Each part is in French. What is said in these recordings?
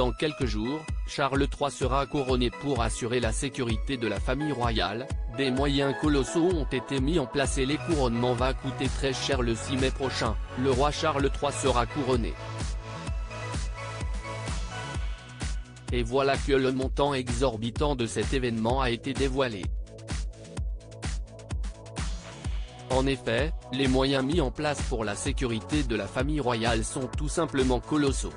Dans quelques jours, Charles III sera couronné pour assurer la sécurité de la famille royale. Des moyens colossaux ont été mis en place et les couronnements va coûter très cher. Le 6 mai prochain, le roi Charles III sera couronné. Et voilà que le montant exorbitant de cet événement a été dévoilé. En effet, les moyens mis en place pour la sécurité de la famille royale sont tout simplement colossaux.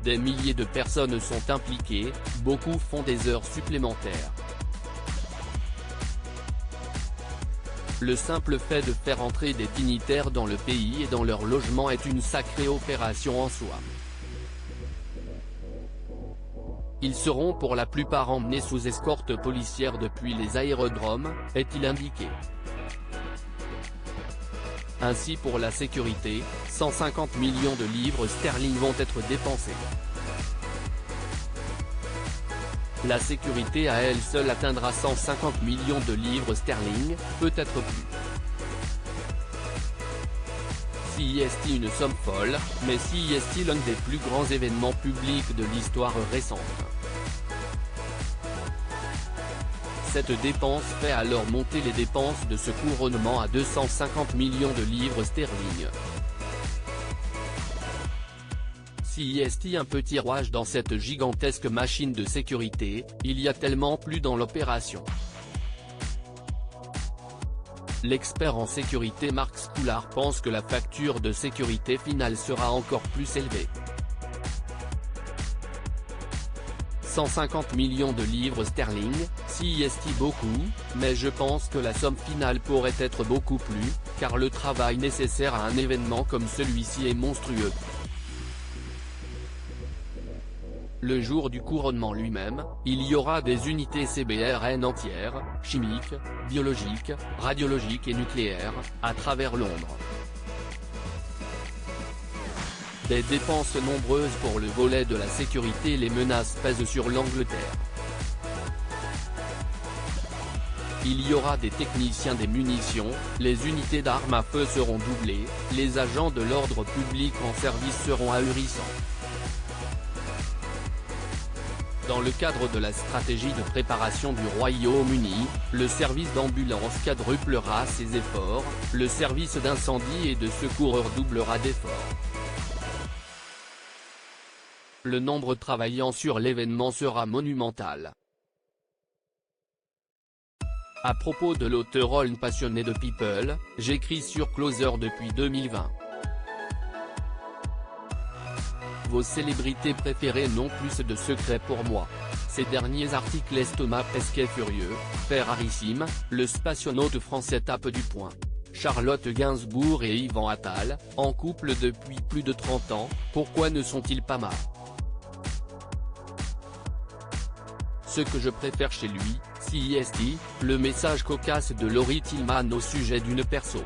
Des milliers de personnes sont impliquées, beaucoup font des heures supplémentaires. Le simple fait de faire entrer des dignitaires dans le pays et dans leur logement est une sacrée opération en soi. Ils seront pour la plupart emmenés sous escorte policière depuis les aérodromes, est-il indiqué. Ainsi pour la sécurité, 150 millions de livres sterling vont être dépensés. La sécurité à elle seule atteindra 150 millions de livres sterling, peut-être plus. C'est une somme folle, mais c'est l'un des plus grands événements publics de l'histoire récente. Cette dépense fait alors monter les dépenses de ce couronnement à 250 millions de livres sterling. C'est un petit rouage dans cette gigantesque machine de sécurité, il y a tellement plus dans l'opération. L'expert en sécurité Marc Scoulard pense que la facture de sécurité finale sera encore plus élevée. 150 millions de livres sterling, c'est beaucoup, mais je pense que la somme finale pourrait être beaucoup plus, car le travail nécessaire à un événement comme celui-ci est monstrueux. Le jour du couronnement lui-même, il y aura des unités CBRN entières, chimiques, biologiques, radiologiques et nucléaires, à travers Londres. Des dépenses nombreuses pour le volet de la sécurité. Les menaces pèsent sur l'Angleterre. Il y aura des techniciens des munitions, les unités d'armes à feu seront doublées, les agents de l'ordre public en service seront ahurissants. Dans le cadre de la stratégie de préparation du Royaume-Uni, le service d'ambulance quadruplera ses efforts, le service d'incendie et de secours doublera d'efforts. Le nombre travaillant sur l'événement sera monumental. À propos de l'auteur Holm passionné de People, j'écris sur Closer depuis 2020. Vos célébrités préférées n'ont plus de secrets pour moi. Ces derniers articles laissent Thomas Pesquet furieux, Ferrarissime, le spationaute français tape du poing. Charlotte Gainsbourg et Yvan Attal, en couple depuis plus de 30 ans, pourquoi ne sont-ils pas marres? Ce que je préfère chez lui, c'est le message cocasse de Laurie Tillman au sujet d'une perso.